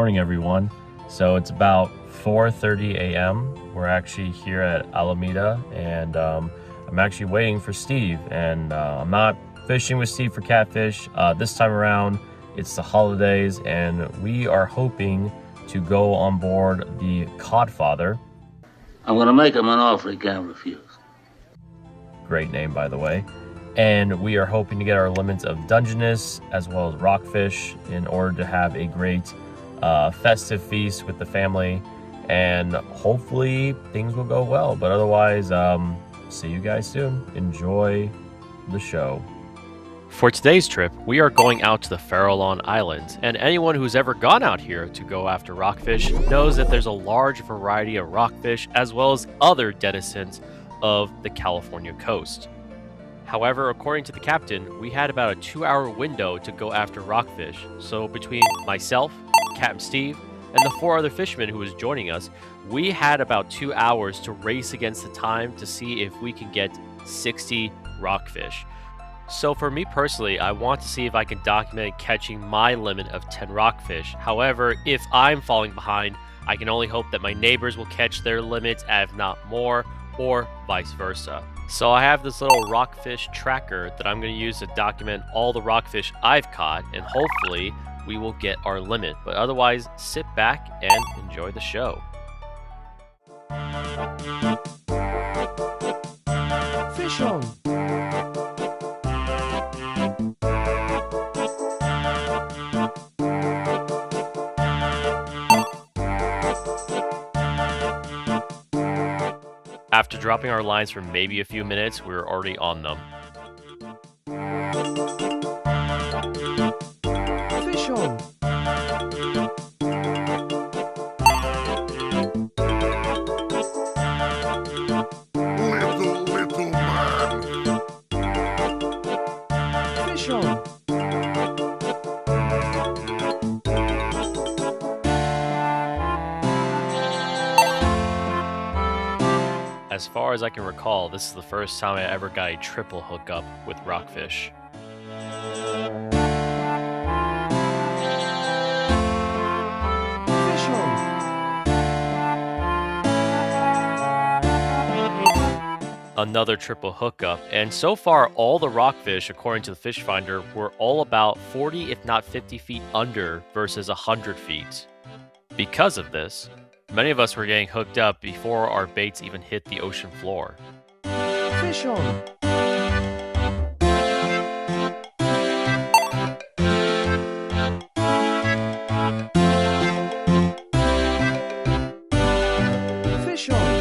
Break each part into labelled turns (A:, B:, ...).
A: morning, everyone. So it's about 4:30 a.m. We're actually here at Alameda, and I'm actually waiting for Steve. And I'm not fishing with Steve for catfish. This time around, it's the holidays, and we are hoping to go on board the Codfather.
B: I'm going to make him an offer he can't refuse.
A: Great name, by the way. And we are hoping to get our limits of Dungeness as well as Rockfish in order to have a great festive feast with the family. And hopefully things will go well. But otherwise, see you guys soon. Enjoy the show. For today's trip, we are going out to the Farallon Islands, and anyone who's ever gone out here to go after rockfish knows that there's a large variety of rockfish as well as other denizens of the California coast. However, according to the captain, we had about a 2-hour window to go after rockfish, so between myself, Captain Steve, and the 4 other fishermen who was joining us, we had about 2 hours to race against the time to see if we can get 60 rockfish. So for me personally, I want to see if I can document catching my limit of 10 rockfish. However, if I'm falling behind, I can only hope that my neighbors will catch their limits, if not more, or vice versa. So I have this little rockfish tracker that I'm going to use to document all the rockfish I've caught, and hopefully we will get our limit. But otherwise, sit back and enjoy the show.
C: Fish on!
A: After dropping our lines for maybe a few minutes, we were already on them.
C: Fish on!
D: Little man.
C: Fish on!
A: As far as I can recall, this is the first time I ever got a triple hookup with rockfish.
C: Fish on!
A: Another triple hookup, and so far all the rockfish, according to the fish finder, were all about 40 if not 50 feet under versus 100 feet. Because of this, many of us were getting hooked up before our baits even hit the ocean floor.
C: Fish on! Fish on!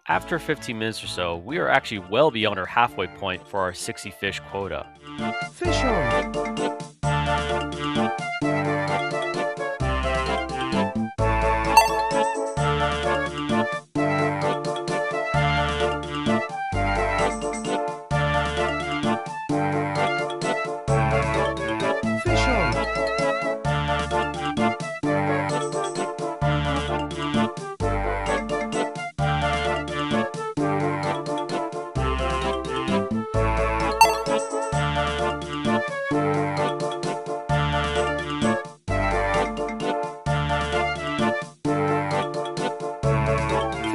A: After 15 minutes or so, we are actually well beyond our halfway point for our 60 fish quota.
C: Fish on! Fish on!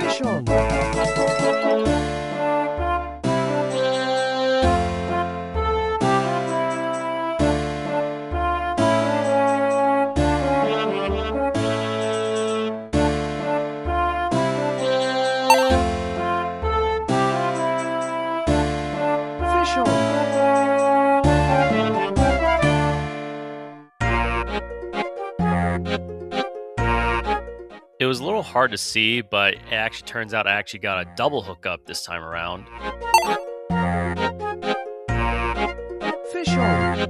C: Fish on! Fish on!
A: It was a little hard to see, but it actually turns out I actually got a double hookup this time around.
C: Fish on!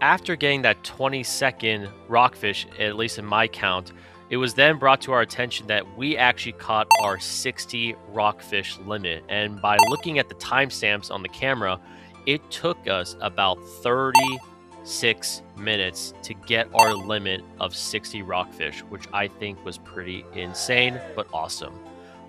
A: After getting that 20-second rockfish, at least in my count, it was then brought to our attention that we actually caught our 60 rockfish limit. And by looking at the timestamps on the camera, it took us about 36 minutes to get our limit of 60 rockfish, which I think was pretty insane, but awesome.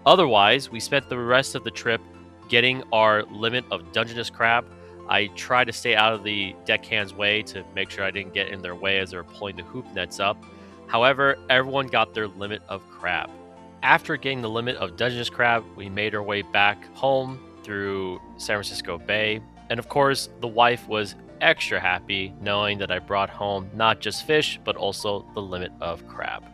A: Otherwise, we spent the rest of the trip getting our limit of Dungeness crab. I tried to stay out of the deckhand's way to make sure I didn't get in their way as they were pulling the hoop nets up. However, everyone got their limit of crab. After getting the limit of Dungeness crab, we made our way back home through San Francisco Bay. And of course, the wife was extra happy knowing that I brought home not just fish, but also the limit of crab.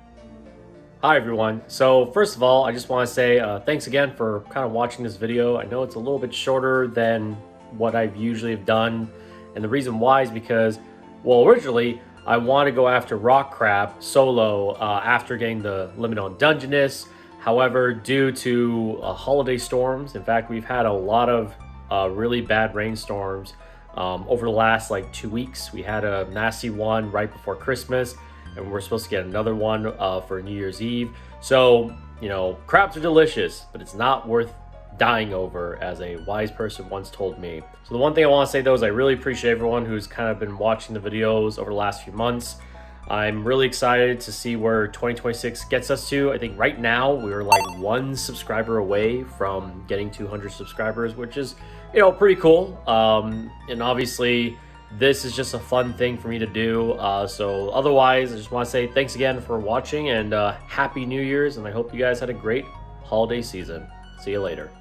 A: Hi everyone. So first of all, I just want to say thanks again for kind of watching this video. I know it's a little bit shorter than what I've usually have done. And the reason why is because, well, originally I want to go after rock crab solo after getting the limit on Dungeness. However, due to holiday storms, in fact, we've had a lot of really bad rainstorms over the last like 2 weeks. We had a nasty one right before Christmas, and we're supposed to get another one for New Year's Eve. So, you know, crabs are delicious, but it's not worth dying over, as a wise person once told me. So the one thing I want to say though is I really appreciate everyone who's kind of been watching the videos over the last few months. I'm really excited to see where 2026 gets us to. I think right now we're like 1 subscriber away from getting 200 subscribers, which is, you know, pretty cool. And obviously this is just a fun thing for me to do. So otherwise, I just want to say thanks again for watching, and Happy New Year's, and I hope you guys had a great holiday season. See you later.